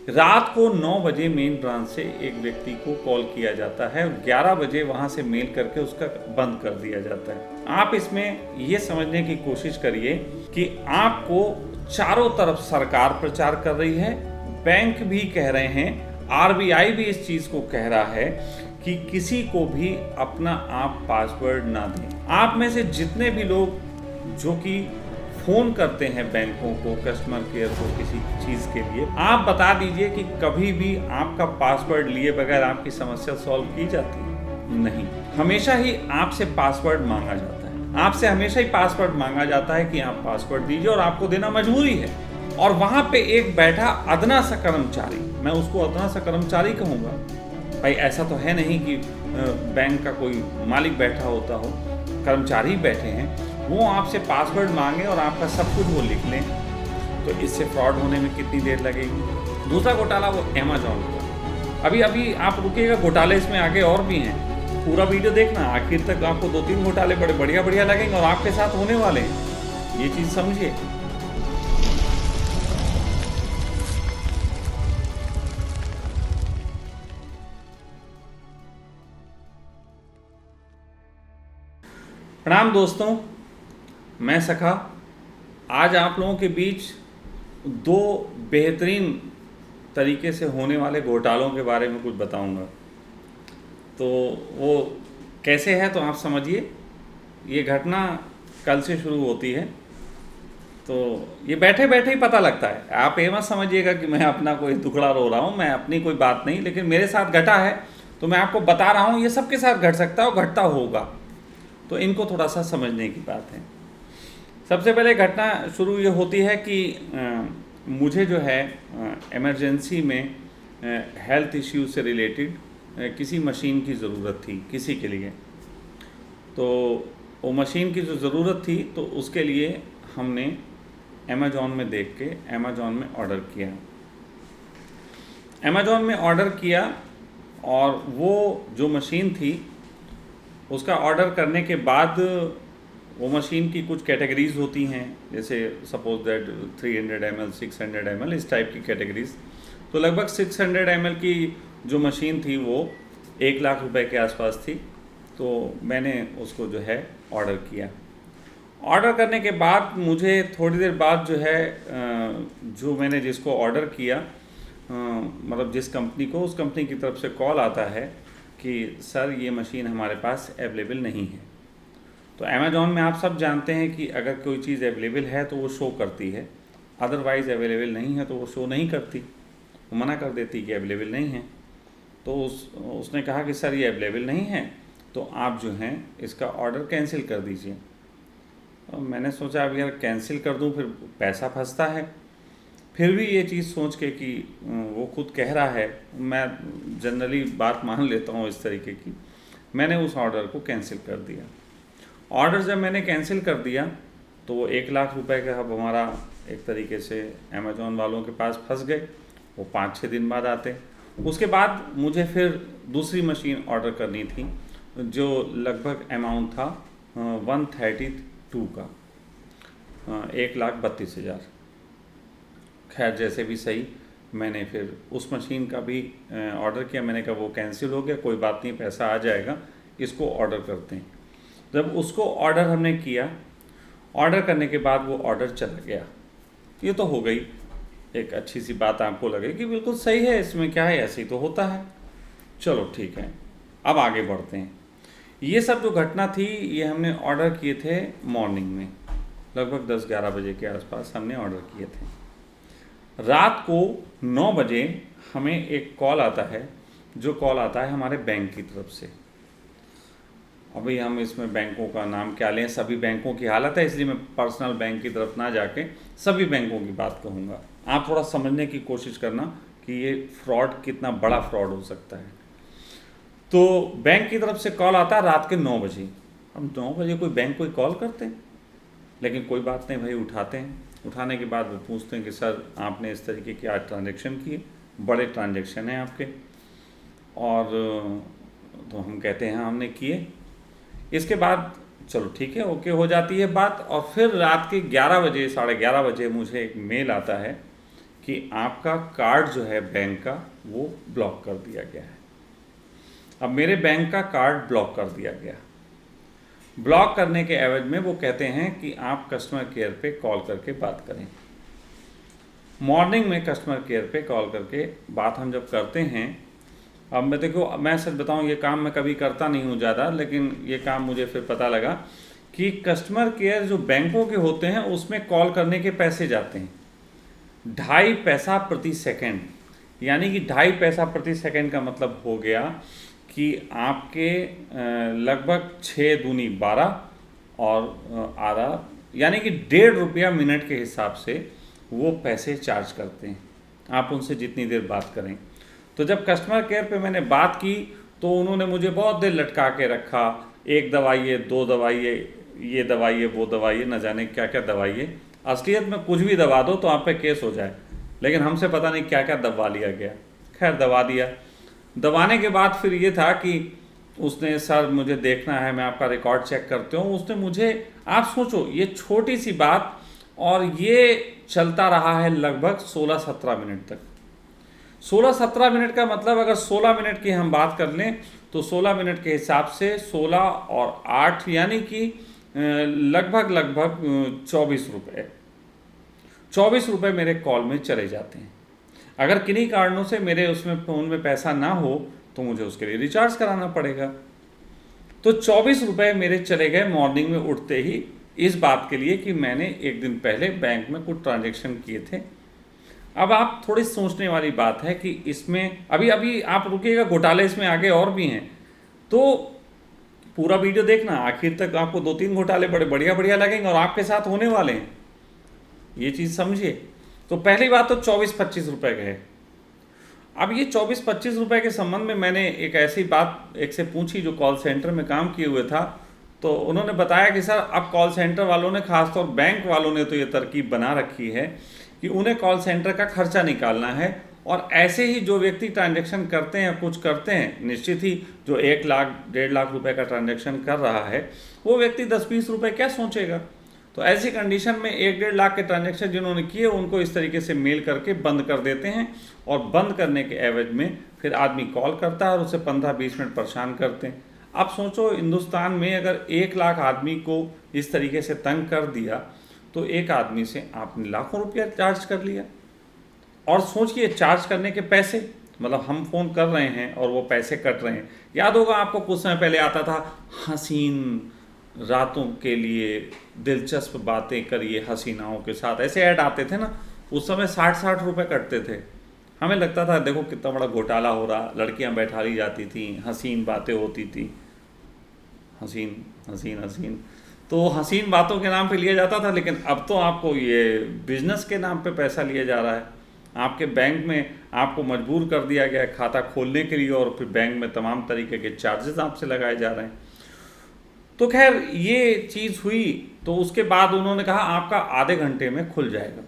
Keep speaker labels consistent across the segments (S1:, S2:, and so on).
S1: रात को 9 बजे मेन ब्रांच से एक व्यक्ति को कॉल किया जाता है और 11 बजे वहाँ से मेल करके उसका बंद कर दिया जाता है। आप इसमें ये समझने की कोशिश करिए कि आपको चारों तरफ सरकार प्रचार कर रही है, बैंक भी कह रहे हैं, आरबीआई भी इस चीज़ को कह रहा है कि किसी को भी अपना आप पासवर्ड ना दें। आप में से जितने भी लोग जो कि फ़ोन करते हैं बैंकों को, कस्टमर केयर को किसी चीज़ के लिए, आप बता दीजिए कि कभी भी आपका पासवर्ड लिए बगैर आपकी समस्या सॉल्व की जाती है? नहीं, हमेशा ही आपसे पासवर्ड मांगा जाता है। आपसे हमेशा ही पासवर्ड मांगा जाता है कि आप पासवर्ड दीजिए और आपको देना मजबूरी है। और वहाँ पे एक बैठा अदना सा कर्मचारी, मैं उसको अदना सा कर्मचारी कहूँगा, भाई ऐसा तो है नहीं कि बैंक का कोई मालिक बैठा होता हो, कर्मचारी बैठे हैं, वो आपसे पासवर्ड मांगे और आपका सब कुछ वो लिख लें, तो इससे फ्रॉड होने में कितनी देर लगेगी। दूसरा घोटाला वो अमेजॉन का। अभी आप रुकिएगा, घोटाले इसमें आगे और भी हैं, पूरा वीडियो देखना, आखिर तक आपको 2-3 घोटाले बड़े बढ़िया लगेंगे और आपके साथ होने वाले हैं, ये चीज़ समझिए। प्रणाम दोस्तों, मैं सखा आज आप लोगों के बीच 2 बेहतरीन तरीके से होने वाले घोटालों के बारे में कुछ बताऊंगा। तो वो कैसे है तो आप समझिए। ये घटना कल से शुरू होती है, तो ये बैठे बैठे ही पता लगता है। आप ये मत समझिएगा कि मैं अपना कोई दुखड़ा रो रहा हूँ, मैं अपनी कोई बात नहीं, लेकिन मेरे साथ घटा है तो मैं आपको बता रहा हूँ। ये सबके साथ घट सकता है और घटता होगा, तो इनको थोड़ा सा समझने की बात है। सबसे पहले घटना शुरू ये होती है कि मुझे जो है इमरजेंसी में हेल्थ इश्यू से रिलेटेड किसी मशीन की ज़रूरत थी किसी के लिए। तो वो मशीन की जो ज़रूरत थी तो उसके लिए हमने अमेज़ॉन में देख के अमेज़ॉन में ऑर्डर किया। अमेज़ॉन में ऑर्डर किया और वो जो मशीन थी उसका ऑर्डर करने के बाद वो मशीन की कुछ कैटेगरीज़ होती हैं, जैसे सपोज दैट 300 ml 600 ml इस टाइप की कैटेगरीज़। तो लगभग 600 ml की जो मशीन थी वो 1 लाख रुपए के आसपास थी। तो मैंने उसको जो है ऑर्डर किया। ऑर्डर करने के बाद मुझे थोड़ी देर बाद जो है जो मैंने जिसको ऑर्डर किया, मतलब जिस कंपनी को, उस कंपनी की तरफ से कॉल आता है कि सर ये मशीन हमारे पास अवेलेबल नहीं है। तो अमेज़ॉन में आप सब जानते हैं कि अगर कोई चीज़ अवेलेबल है तो वो शो करती है, अदरवाइज़ अवेलेबल नहीं है तो वो शो नहीं करती, वो मना कर देती कि अवेलेबल नहीं है। तो उसने कहा कि सर ये अवेलेबल नहीं है, तो आप जो हैं इसका ऑर्डर कैंसिल कर दीजिए। और मैंने सोचा अब यार कैंसिल कर दूं फिर पैसा फंसता है। फिर भी ये चीज़ सोच के कि वो खुद कह रहा है, मैं जनरली बात मान लेता हूँ इस तरीके की, मैंने उस ऑर्डर को कैंसिल कर दिया। ऑर्डर जब मैंने कैंसिल कर दिया तो वो 1 लाख रुपए का अब हमारा एक तरीके से अमेज़ॉन वालों के पास फंस गए। वो 5-6 दिन बाद आते। उसके बाद मुझे फिर दूसरी मशीन ऑर्डर करनी थी जो लगभग अमाउंट था 132 का, 1,32,000। खैर जैसे भी सही, मैंने फिर उस मशीन का भी ऑर्डर किया। मैंने कहा वो कैंसिल हो गया, कोई बात नहीं, पैसा आ जाएगा, इसको ऑर्डर करते हैं। जब उसको ऑर्डर हमने किया, ऑर्डर करने के बाद वो ऑर्डर चला गया। ये तो हो गई एक अच्छी सी बात, आपको लगे कि बिल्कुल सही है, इसमें क्या है, ऐसे ही तो होता है, चलो ठीक है। अब आगे बढ़ते हैं। ये सब जो घटना थी ये हमने ऑर्डर किए थे मॉर्निंग में, लगभग 10-11 बजे के आसपास हमने ऑर्डर किए थे। रात को 9 बजे हमें एक कॉल आता है, जो कॉल आता है हमारे बैंक की तरफ से। अभी हम इसमें बैंकों का नाम क्या लें, सभी बैंकों की हालत है, इसलिए मैं पर्सनल बैंक की तरफ ना जाके सभी बैंकों की बात कहूँगा। आप थोड़ा समझने की कोशिश करना कि ये फ्रॉड कितना बड़ा फ्रॉड हो सकता है। तो बैंक की तरफ से कॉल आता है रात के 9 बजे। हम 9 बजे कोई बैंक कोई कॉल करते हैं, लेकिन कोई बात नहीं भाई, उठाते हैं। उठाने के बाद वो पूछते हैं कि सर आपने इस तरीके के आज ट्रांजेक्शन किए, बड़े ट्रांजेक्शन हैं आपके। और तो हम कहते हैं हाँ हमने किए। इसके बाद चलो ठीक है, ओके हो जाती है बात। और फिर रात के 11 बजे 11:30 बजे मुझे एक मेल आता है कि आपका कार्ड जो है बैंक का वो ब्लॉक कर दिया गया है। अब मेरे बैंक का कार्ड ब्लॉक कर दिया गया। ब्लॉक करने के एवज में वो कहते हैं कि आप कस्टमर केयर पे कॉल करके बात करें। मॉर्निंग में कस्टमर केयर पे कॉल करके बात हम जब करते हैं, अब मैं देखो, मैं सच बताऊं, ये काम मैं कभी करता नहीं हूँ ज़्यादा, लेकिन ये काम मुझे फिर पता लगा कि कस्टमर केयर जो बैंकों के होते हैं उसमें कॉल करने के पैसे जाते हैं 2.5 पैसा प्रति सेकंड। यानी कि 2.5 पैसा प्रति सेकंड का मतलब हो गया कि आपके लगभग 6 दूनी 12 और आधा, यानी कि 1.5 रुपया मिनट के हिसाब से वो पैसे चार्ज करते हैं, आप उनसे जितनी देर बात करें। तो जब कस्टमर केयर पे मैंने बात की तो उन्होंने मुझे बहुत देर लटका के रखा, 1 दवाइए, 2 दवाइए, ये दवाइए, वो दवाइए, न जाने क्या क्या दवाइए। असलियत में कुछ भी दवा दो तो आप पे केस हो जाए, लेकिन हमसे पता नहीं क्या क्या दबा लिया गया। खैर दवा दिया। दबाने के बाद फिर ये था कि उसने, सर मुझे देखना है, मैं आपका रिकॉर्ड चेक करते हूँ। उसने मुझे, आप सोचो ये छोटी सी बात, और ये चलता रहा है लगभग 16-17 मिनट तक। 16-17 मिनट का मतलब अगर 16 मिनट की हम बात कर लें तो 16 मिनट के हिसाब से 16 और 8 यानी कि लगभग 24 रुपये 24 रुपये मेरे कॉल में चले जाते हैं। अगर किन्हीं कारणों से मेरे उसमें फ़ोन में पैसा ना हो तो मुझे उसके लिए रिचार्ज कराना पड़ेगा। तो 24 रुपये मेरे चले गए मॉर्निंग में उठते ही, इस बात के लिए कि मैंने एक दिन पहले बैंक में कुछ ट्रांजैक्शन किए थे। अब आप थोड़ी सोचने वाली बात है कि इसमें अभी आप रुकिएगा, घोटाले इसमें आगे और भी हैं, तो पूरा वीडियो देखना आखिर तक। आपको 2-3 घोटाले बड़े बढ़िया लगेंगे और आपके साथ होने वाले हैं, ये चीज़ समझिए। तो पहली बात तो 24-25 रुपये गए। अब ये 24-25 रुपये के संबंध में मैंने एक ऐसी बात एक से पूछी जो कॉल सेंटर में काम किए हुए था, तो उन्होंने बताया कि सर अब कॉल सेंटर वालों ने, खासतौर बैंक वालों ने तो ये तरकीब बना रखी है कि उन्हें कॉल सेंटर का खर्चा निकालना है, और ऐसे ही जो व्यक्ति ट्रांजैक्शन करते हैं, कुछ करते हैं, निश्चित ही जो 1 लाख 1.5 लाख रुपए का ट्रांजैक्शन कर रहा है वो व्यक्ति 10-20 रुपये क्या सोचेगा। तो ऐसी कंडीशन में 1-1.5 लाख के ट्रांजैक्शन जिन्होंने किए उनको इस तरीके से मेल करके बंद कर देते हैं, और बंद करने के एवज में फिर आदमी कॉल करता है और उसे 15-20 मिनट परेशान करते हैं। आप सोचो, हिंदुस्तान में अगर 1 लाख आदमी को इस तरीके से तंग कर दिया तो एक आदमी से आपने लाखों रुपया चार्ज कर लिया। और सोचिए, चार्ज करने के पैसे, मतलब हम फ़ोन कर रहे हैं और वो पैसे कट रहे हैं। याद होगा आपको, कुछ समय पहले आता था, हसीन रातों के लिए दिलचस्प बातें करिए हसीनाओं के साथ, ऐसे ऐड आते थे ना। उस समय 60-60 रुपये कटते थे। हमें लगता था देखो कितना बड़ा घोटाला हो रहा, लड़कियां बैठा ली जाती थी, हसीन बातें होती थी, हसीन हसीन हसीन, तो हसीन बातों के नाम पे लिया जाता था। लेकिन अब तो आपको ये बिजनेस के नाम पे पैसा लिया जा रहा है। आपके बैंक में आपको मजबूर कर दिया गया है खाता खोलने के लिए, और फिर बैंक में तमाम तरीके के चार्जेस आपसे लगाए जा रहे हैं। तो खैर ये चीज़ हुई, तो उसके बाद उन्होंने कहा आपका आधे घंटे में खुल जाएगा।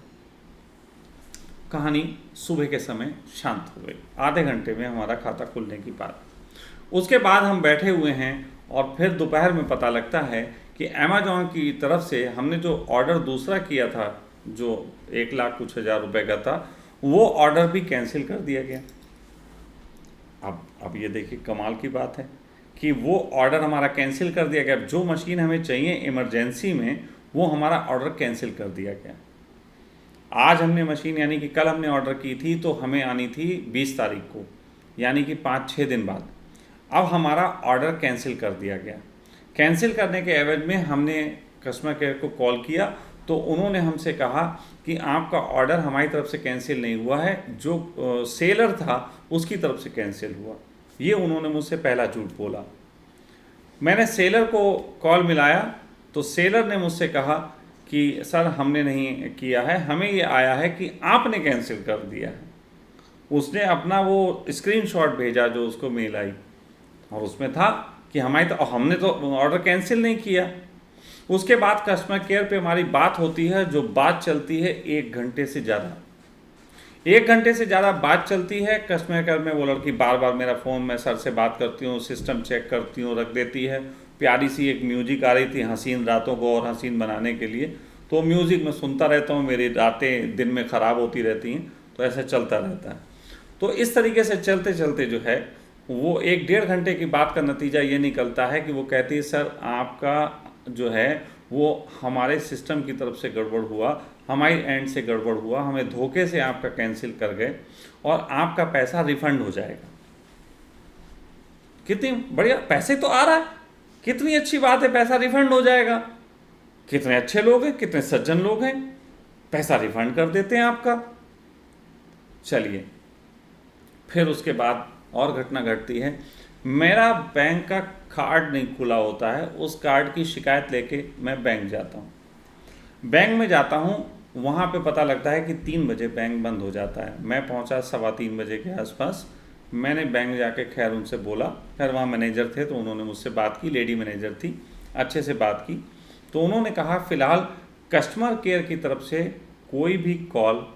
S1: कहानी सुबह के समय शांत हो गई, आधे घंटे में हमारा खाता खुलने की बात। उसके बाद हम बैठे हुए हैं और फिर दोपहर में पता लगता है कि अमेजॉन की तरफ से हमने जो ऑर्डर दूसरा किया था, जो 1 लाख कुछ हज़ार रुपये का था, वो ऑर्डर भी कैंसिल कर दिया गया। अब ये देखिए कमाल की बात है कि वो ऑर्डर हमारा कैंसिल कर दिया गया। जो मशीन हमें चाहिए इमरजेंसी में, वो हमारा ऑर्डर कैंसिल कर दिया गया। आज हमने मशीन, यानी कि कल हमने ऑर्डर की थी तो हमें आनी थी 20 तारीख को, यानी कि 5-6 दिन बाद। अब हमारा ऑर्डर कैंसिल कर दिया गया। कैंसिल करने के एवज में हमने कस्टमर केयर को कॉल किया तो उन्होंने हमसे कहा कि आपका ऑर्डर हमारी तरफ से कैंसिल नहीं हुआ है, जो सेलर था उसकी तरफ से कैंसिल हुआ। ये उन्होंने मुझसे पहला झूठ बोला। मैंने सेलर को कॉल मिलाया तो सेलर ने मुझसे कहा कि सर हमने नहीं किया है, हमें ये आया है कि आपने कैंसिल कर दिया है। उसने अपना वो स्क्रीनशॉट भेजा जो उसको मेल आई, और उसमें था कि हमने तो ऑर्डर कैंसिल नहीं किया। उसके बाद कस्टमर केयर पे हमारी बात होती है, जो बात चलती है 1 घंटे से ज़्यादा। 1 घंटे से ज़्यादा बात चलती है कस्टमर केयर में। वो लड़की बार बार मेरा फ़ोन, मैं सर से बात करती हूँ, सिस्टम चेक करती हूँ, रख देती है। प्यारी सी एक म्यूजिक आ रही थी हसीन रातों को और हसीन बनाने के लिए, तो म्यूज़िक मैं सुनता रहता हूँ, मेरी रातें दिन में ख़राब होती रहती हैं, तो ऐसा चलता रहता है। तो इस तरीके से चलते चलते जो है वो 1-1.5 घंटे की बात का नतीजा ये निकलता है कि वो कहती है सर आपका जो है वो हमारे सिस्टम की तरफ से गड़बड़ हुआ, हमारी एंड से गड़बड़ हुआ, हमें धोखे से आपका कैंसिल कर गए और आपका पैसा रिफंड हो जाएगा। कितनी बढ़िया, पैसे तो आ रहा है, कितनी अच्छी बात है, पैसा रिफंड हो जाएगा। कितने अच्छे लोग हैं, कितने सज्जन लोग हैं, पैसा रिफंड कर देते हैं आपका। चलिए, फिर उसके बाद और घटना घटती है। मेरा बैंक का कार्ड नहीं खुला होता है, उस कार्ड की शिकायत लेके मैं बैंक जाता हूँ। बैंक में जाता हूँ, वहाँ पे पता लगता है कि 3 बजे बैंक बंद हो जाता है। मैं पहुँचा 3:15 बजे के आसपास। मैंने बैंक जाके खैर उनसे बोला, खैर वहाँ मैनेजर थे तो उन्होंने मुझसे बात की, लेडी मैनेजर थी, अच्छे से बात की। तो उन्होंने कहा फ़िलहाल कस्टमर केयर की तरफ से कोई भी कॉल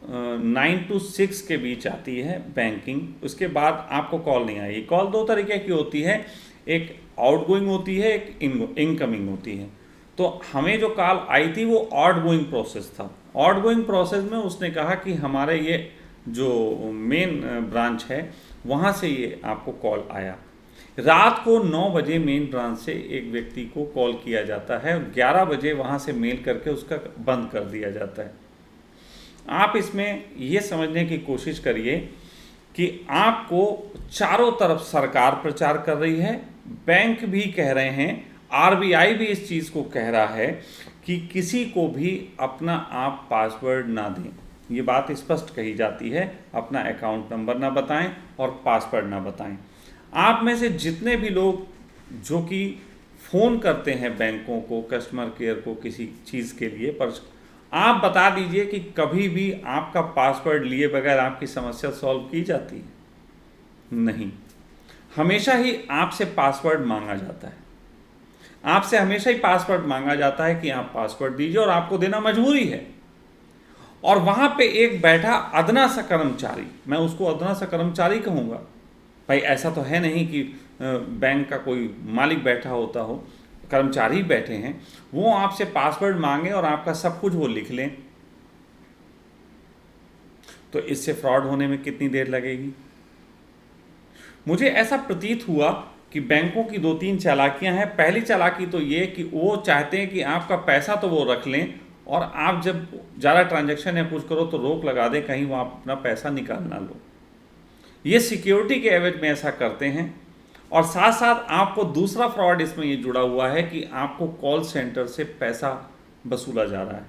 S1: 9 to 6 के बीच आती है बैंकिंग, उसके बाद आपको कॉल नहीं आएगी। कॉल 2 तरीके की होती है, एक आउटगोइंग होती है, एक इनकमिंग होती है। तो हमें जो कॉल आई थी वो आउटगोइंग प्रोसेस था। आउटगोइंग प्रोसेस में उसने कहा कि हमारे ये जो मेन ब्रांच है वहाँ से ये आपको कॉल आया। रात को 9 बजे मेन ब्रांच से एक व्यक्ति को कॉल किया जाता है, 11 बजे वहाँ से मेल करके उसका बंद कर दिया जाता है। आप इसमें ये समझने की कोशिश करिए कि आपको चारों तरफ सरकार प्रचार कर रही है, बैंक भी कह रहे हैं, आरबीआई भी इस चीज़ को कह रहा है कि किसी को भी अपना आप पासवर्ड ना दें। ये बात स्पष्ट कही जाती है, अपना अकाउंट नंबर ना बताएं और पासवर्ड ना बताएं। आप में से जितने भी लोग जो कि फ़ोन करते हैं बैंकों को, कस्टमर केयर को किसी चीज़ के लिए, पर आप बता दीजिए कि कभी भी आपका पासवर्ड लिए बगैर आपकी समस्या सॉल्व की जाती है? नहीं, हमेशा ही आपसे पासवर्ड मांगा जाता है। आपसे हमेशा ही पासवर्ड मांगा जाता है कि आप पासवर्ड दीजिए और आपको देना मजबूरी है। और वहाँ पे एक बैठा अदना सा कर्मचारी, मैं उसको अदना सा कर्मचारी कहूँगा, भाई ऐसा तो है नहीं कि बैंक का कोई मालिक बैठा होता हो, कर्मचारी बैठे हैं, वो आपसे पासवर्ड मांगे और आपका सब कुछ वो लिख लें, तो इससे फ्रॉड होने में कितनी देर लगेगी? मुझे ऐसा प्रतीत हुआ कि बैंकों की 2-3 चालाकियां हैं। पहली चालाकी तो ये कि वो चाहते हैं कि आपका पैसा तो वो रख लें और आप जब ज़्यादा ट्रांजैक्शन या कुछ करो तो रोक लगा दें, कहीं वो आप अपना पैसा निकाल ना लो। ये सिक्योरिटी के एवज में ऐसा करते हैं। और साथ साथ आपको दूसरा फ्रॉड इसमें ये जुड़ा हुआ है कि आपको कॉल सेंटर से पैसा वसूला जा रहा है।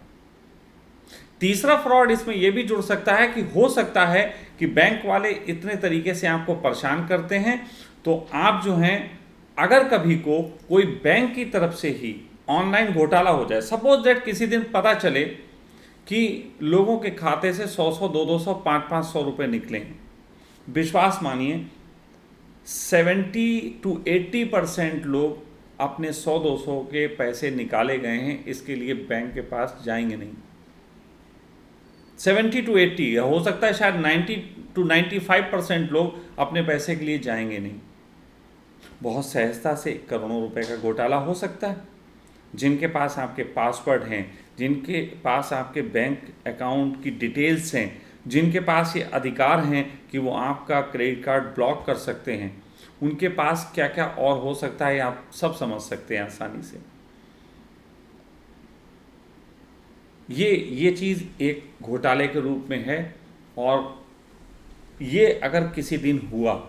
S1: तीसरा फ्रॉड इसमें यह भी जुड़ सकता है कि हो सकता है कि बैंक वाले इतने तरीके से आपको परेशान करते हैं, तो आप जो हैं, अगर कभी को कोई बैंक की तरफ से ही ऑनलाइन घोटाला हो जाए, सपोज दैट किसी दिन पता चले कि लोगों के खाते से 100-100, 200-200, 500-500 रुपये निकले हैं, विश्वास मानिए 70 to 80% लोग अपने 100-200 के पैसे निकाले गए हैं, इसके लिए बैंक के पास जाएंगे नहीं। 70 to 80, हो सकता है शायद 90 to 95% लोग अपने पैसे के लिए जाएंगे नहीं। बहुत सहजता से करोड़ों रुपए का घोटाला हो सकता है। जिनके पास आपके पासवर्ड हैं, जिनके पास आपके बैंक अकाउंट की डिटेल्स हैं, जिनके पास ये अधिकार हैं कि वो आपका क्रेडिट कार्ड ब्लॉक कर सकते हैं, उनके पास क्या क्या और हो सकता है आप सब समझ सकते हैं आसानी से। ये चीज़ एक घोटाले के रूप में है और ये अगर किसी दिन हुआ,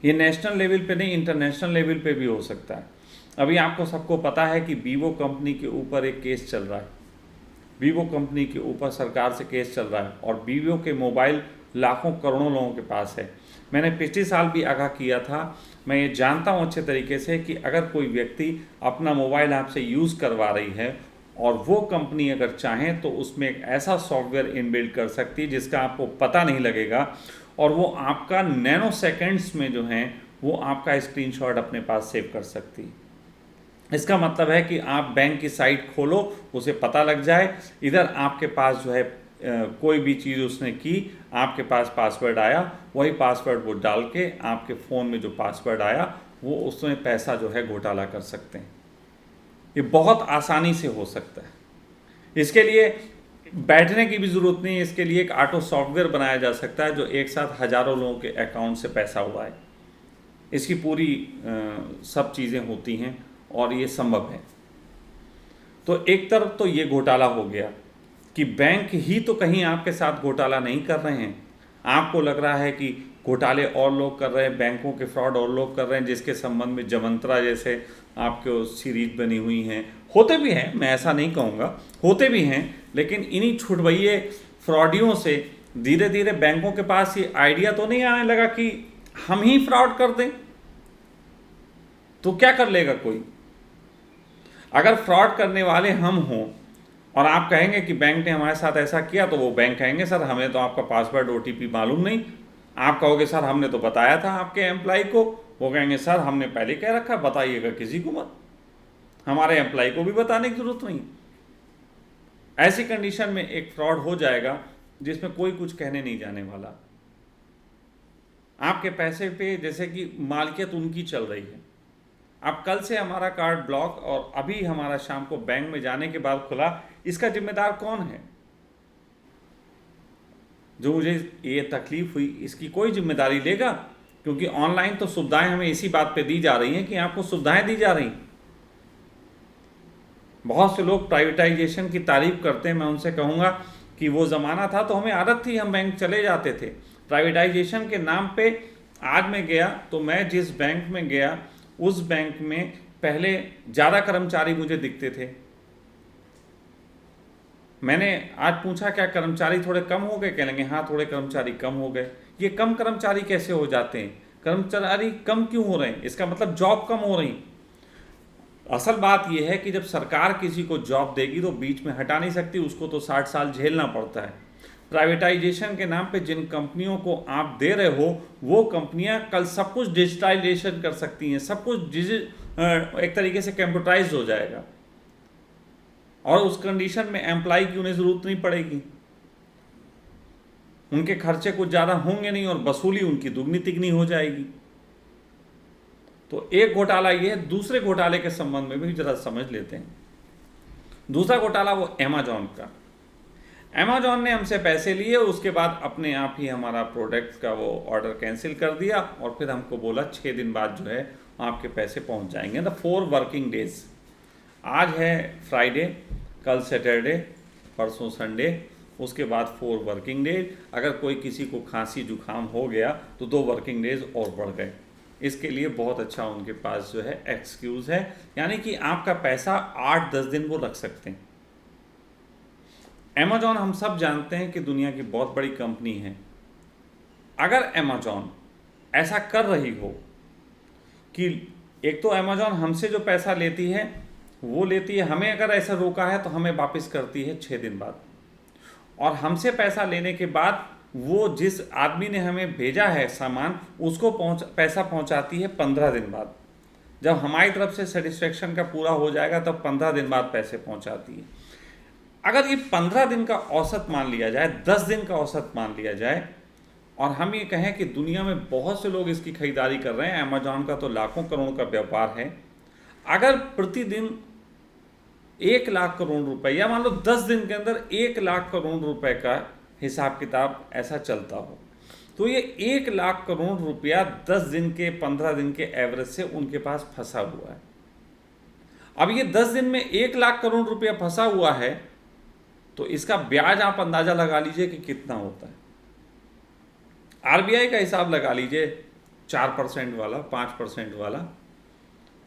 S1: ये नेशनल लेवल पे नहीं, इंटरनेशनल लेवल पे भी हो सकता है। अभी आपको सबको पता है कि वीवो कंपनी के ऊपर एक केस चल रहा है, वीवो कंपनी के ऊपर सरकार से केस चल रहा है और वीवो के मोबाइल लाखों करोड़ों लोगों के पास है। मैंने पिछले साल भी आगाह किया था, मैं ये जानता हूँ अच्छे तरीके से कि अगर कोई व्यक्ति अपना मोबाइल आपसे यूज़ करवा रही है और वो कंपनी अगर चाहें तो उसमें एक ऐसा सॉफ्टवेयर इनबिल्ड कर सकती है जिसका आपको पता नहीं लगेगा और वो आपका नैनो सेकेंड्स में जो है वो आपका स्क्रीनशॉट अपने पास सेव कर सकती है। इसका मतलब है कि आप बैंक की साइट खोलो, उसे पता लग जाए, इधर आपके पास जो है कोई भी चीज़ उसने की, आपके पास पासवर्ड आया, वही पासवर्ड वो डाल के आपके फ़ोन में जो पासवर्ड आया वो उसमें पैसा जो है घोटाला कर सकते हैं। ये बहुत आसानी से हो सकता है। इसके लिए बैठने की भी ज़रूरत नहीं है, इसके लिए एक ऑटो सॉफ्टवेयर बनाया जा सकता है जो एक साथ हज़ारों लोगों के अकाउंट से पैसा उड़ाए। इसकी पूरी सब चीज़ें होती हैं और ये संभव है। तो एक तरफ तो ये घोटाला हो गया कि बैंक ही तो कहीं आपके साथ घोटाला नहीं कर रहे हैं, आपको लग रहा है कि घोटाले और लोग कर रहे हैं, बैंकों के फ्रॉड और लोग कर रहे हैं, जिसके संबंध में जमंत्रा जैसे आपके सीरीज बनी हुई हैं। होते भी हैं, मैं ऐसा नहीं कहूँगा, होते भी हैं, लेकिन इन्हीं छुटभइये फ्रॉडियों से धीरे धीरे बैंकों के पास ये आइडिया तो नहीं आने लगा कि हम ही फ्रॉड कर दें, तो क्या कर लेगा कोई। अगर फ्रॉड करने वाले हम हों और आप कहेंगे कि बैंक ने हमारे साथ ऐसा किया, तो वो बैंक कहेंगे सर हमें तो आपका पासवर्ड OTP मालूम नहीं। आप कहोगे सर हमने तो बताया था आपके एम्प्लॉय को, वो कहेंगे सर हमने पहले कह रखा, बताइएगा किसी को मत, हमारे एम्प्लॉय को भी बताने की जरूरत नहीं। ऐसी कंडीशन में एक फ्रॉड हो जाएगा जिसमें कोई कुछ कहने नहीं जाने वाला। आपके पैसे पे जैसे कि मालिकियत उनकी चल रही है। अब कल से हमारा कार्ड ब्लॉक और अभी हमारा शाम को बैंक में जाने के बाद खुला, इसका जिम्मेदार कौन है? जो मुझे ये तकलीफ हुई इसकी कोई जिम्मेदारी लेगा? क्योंकि ऑनलाइन तो सुविधाएं हमें इसी बात पे दी जा रही हैं कि आपको सुविधाएं दी जा रही। बहुत से लोग प्राइवेटाइजेशन की तारीफ करते हैं, मैं उनसे कहूँगा कि वो ज़माना था तो हमें आदत थी, हम बैंक चले जाते थे। प्राइवेटाइजेशन के नाम पे आज मैं गया तो मैं जिस बैंक में गया उस बैंक में पहले ज़्यादा कर्मचारी मुझे दिखते थे। मैंने आज पूछा क्या कर्मचारी थोड़े कम हो गए? कहने लगे हाँ थोड़े कर्मचारी कम हो गए। ये कम कर्मचारी कैसे हो जाते हैं? कर्मचारी कम क्यों हो रहे हैं? इसका मतलब जॉब कम हो रही। असल बात यह है कि जब सरकार किसी को जॉब देगी तो बीच में हटा नहीं सकती, उसको तो 60 साल झेलना पड़ता है। प्राइवेटाइजेशन के नाम पे जिन कंपनियों को आप दे रहे हो वो कंपनियां कल सब कुछ डिजिटाइजेशन कर सकती हैं, सब कुछ एक तरीके से कंप्यूटराइज हो जाएगा और उस कंडीशन में एम्प्लॉय की उन्हें ज़रूरत नहीं पड़ेगी, उनके खर्चे कुछ ज़्यादा होंगे नहीं और वसूली उनकी दुगनी तिगनी हो जाएगी। तो एक घोटाला ये है। दूसरे घोटाले के संबंध में भी जरा समझ लेते हैं। दूसरा घोटाला वो अमेजॉन का। अमेजॉन ने हमसे पैसे लिए, उसके बाद अपने आप ही हमारा प्रोडक्ट का वो ऑर्डर कैंसिल कर दिया और फिर हमको बोला 6 दिन बाद जो है आपके पैसे पहुंच जाएंगे, ना 4 वर्किंग डेज। आज है फ्राइडे, कल सैटरडे, परसों संडे, उसके बाद 4 वर्किंग डेज। अगर कोई किसी को खांसी जुकाम हो गया तो 2 वर्किंग डेज और बढ़ गए। इसके लिए बहुत अच्छा उनके पास जो है एक्सक्यूज़ है, यानी कि आपका पैसा 8-10 दिन वो रख सकते हैं। अमेजॉन हम सब जानते हैं कि दुनिया की बहुत बड़ी कंपनी है। अगर अमेजॉन ऐसा कर रही हो कि एक तो अमेजॉन हमसे जो पैसा लेती है वो लेती है, हमें अगर ऐसा रोका है तो हमें वापस करती है 6 दिन बाद, और हमसे पैसा लेने के बाद वो जिस आदमी ने हमें भेजा है सामान उसको पैसा पहुंचाती है 15 दिन बाद। जब हमारी तरफ से सेटिस्फेक्शन का पूरा हो जाएगा तब 15 दिन बाद पैसे पहुंचाती है। अगर ये 15 दिन का औसत मान लिया जाए, 10 दिन का औसत मान लिया जाए, और हम ये कहें कि दुनिया में बहुत से लोग इसकी खरीदारी कर रहे हैं, अमेजॉन का तो लाखों करोड़ का व्यापार है। अगर प्रतिदिन 1 लाख करोड़ रुपए या मान लो 10 दिन के अंदर 1 लाख करोड़ रुपए का हिसाब किताब ऐसा चलता हो, तो ये 1 लाख करोड़ रुपया 10 दिन के 15 दिन के एवरेज से उनके पास फंसा हुआ है। अब ये 10 दिन में 1 लाख करोड़ रुपया फंसा हुआ है तो इसका ब्याज आप अंदाजा लगा लीजिए कि कितना होता है। RBI का हिसाब लगा लीजिए 4% वाला, 5% वाला।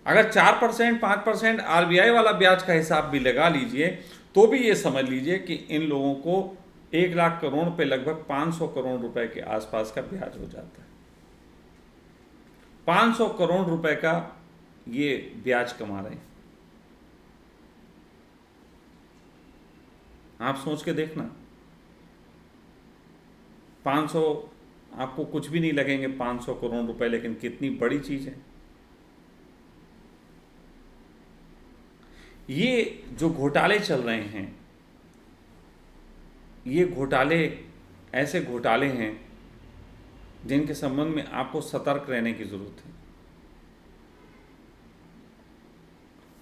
S1: अगर 4%, 5% RBI वाला ब्याज का हिसाब भी लगा लीजिए तो भी ये समझ लीजिए कि इन लोगों को 1 लाख करोड़ पे लगभग 500 करोड़ रुपए के आसपास का ब्याज हो जाता है। 500 करोड़ रुपए का ये ब्याज कमा रहे हैं। आप सोच के देखना, 500 आपको कुछ भी नहीं लगेंगे 500 करोड़ रुपए, लेकिन कितनी बड़ी चीज है। ये जो घोटाले चल रहे हैं, ये घोटाले ऐसे घोटाले हैं जिनके संबंध में आपको सतर्क रहने की जरूरत है।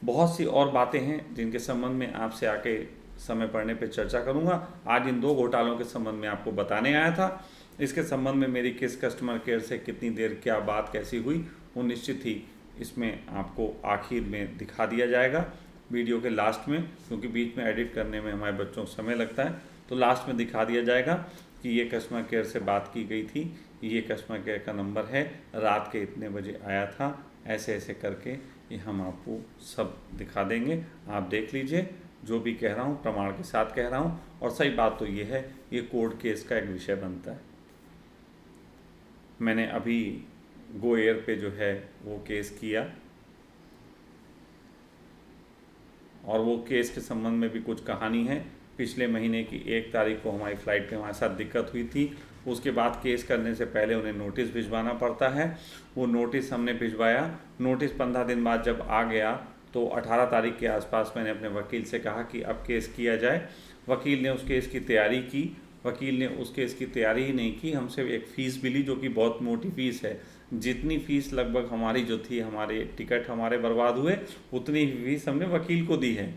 S1: बहुत सी और बातें हैं जिनके संबंध में आपसे आके समय पड़ने पे चर्चा करूँगा। आज इन 2 घोटालों के संबंध में आपको बताने आया था। इसके संबंध में मेरी किस कस्टमर केयर से कितनी देर क्या बात कैसी हुई, वो निश्चित ही इसमें आपको आखिर में दिखा दिया जाएगा वीडियो के लास्ट में, क्योंकि बीच में एडिट करने में हमारे बच्चों को समय लगता है। तो लास्ट में दिखा दिया जाएगा कि ये कस्टमर केयर से बात की गई थी, ये कस्टमर केयर का नंबर है, रात के इतने बजे आया था, ऐसे ऐसे करके ये हम आपको सब दिखा देंगे। आप देख लीजिए, जो भी कह रहा हूँ प्रमाण के साथ कह रहा हूँ। और सही बात तो ये है, ये कोर्ट केस का एक विषय बनता है। मैंने अभी गो एयर पे जो है वो केस किया, और वो केस के संबंध में भी कुछ कहानी है। पिछले महीने की 1 तारीख को हमारी फ़्लाइट में हमारे साथ दिक्कत हुई थी। उसके बाद केस करने से पहले उन्हें नोटिस भिजवाना पड़ता है। वो नोटिस हमने भिजवाया। नोटिस 15 दिन बाद जब आ गया तो 18 तारीख के आसपास मैंने अपने वकील से कहा कि अब केस किया जाए। वकील ने उस केस की तैयारी की। वकील ने उस केस की तैयारी ही नहीं की, हमसे एक फ़ीस मिली जो कि बहुत मोटी फ़ीस है। जितनी फ़ीस लगभग हमारी जो थी, हमारे टिकट हमारे बर्बाद हुए, उतनी ही फ़ीस हमने वकील को दी है।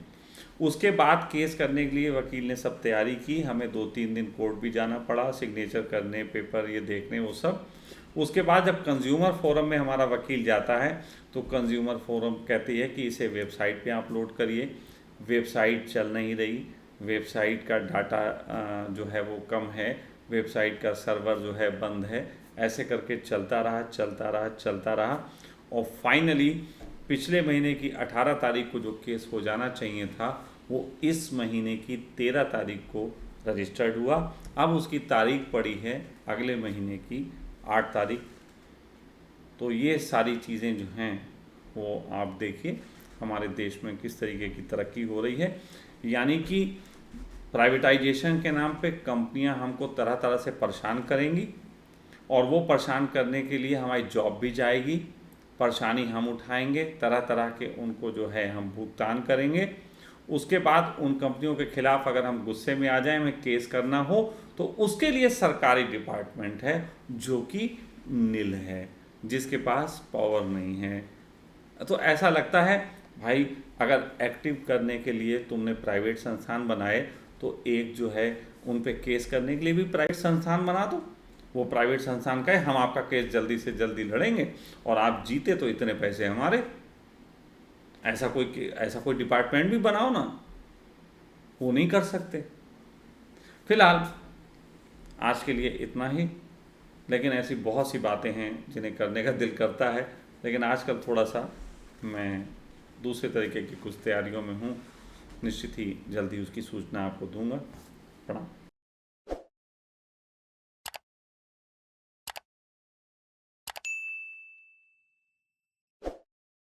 S1: उसके बाद केस करने के लिए वकील ने सब तैयारी की। हमें 2-3 दिन कोर्ट भी जाना पड़ा, सिग्नेचर करने, पेपर ये देखने, वो सब। उसके बाद जब कंज्यूमर फोरम में हमारा वकील जाता है तो कंज्यूमर फोरम कहती है कि इसे वेबसाइट पे अपलोड करिए। वेबसाइट चल नहीं रही, वेबसाइट का डाटा जो है वो कम है, वेबसाइट का सर्वर जो है बंद है। ऐसे करके चलता रहा और फाइनली पिछले महीने की 18 तारीख को जो केस हो जाना चाहिए था, वो इस महीने की 13 तारीख को रजिस्टर्ड हुआ। अब उसकी तारीख पड़ी है अगले महीने की 8 तारीख। तो ये सारी चीज़ें जो हैं वो आप देखिए हमारे देश में किस तरीके की तरक्की हो रही है। यानी कि प्राइवेटाइजेशन के नाम पे कंपनियां हमको तरह तरह से परेशान करेंगी, और वो परेशान करने के लिए हमारी जॉब भी जाएगी, परेशानी हम उठाएंगे, तरह तरह के उनको जो है हम भुगतान करेंगे। उसके बाद उन कंपनियों के खिलाफ अगर हम गुस्से में आ जाएं, हमें केस करना हो, तो उसके लिए सरकारी डिपार्टमेंट है जो कि नील है, जिसके पास पावर नहीं है। तो ऐसा लगता है भाई, अगर एक्टिव करने के लिए तुमने प्राइवेट संस्थान बनाए तो एक जो है उन पे केस करने के लिए भी प्राइवेट संस्थान बना दो। वो प्राइवेट संस्थान कहे हम आपका केस जल्दी से जल्दी लड़ेंगे, और आप जीते तो इतने पैसे हमारे। ऐसा कोई डिपार्टमेंट भी बनाओ ना, वो नहीं कर सकते। फिलहाल आज के लिए इतना ही, लेकिन ऐसी बहुत सी बातें हैं जिन्हें करने का दिल करता है, लेकिन आजकल थोड़ा सा मैं दूसरे तरीके की कुछ तैयारियों में हूँ। निश्चित ही जल्दी उसकी सूचना आपको दूंगा। प्रणाम।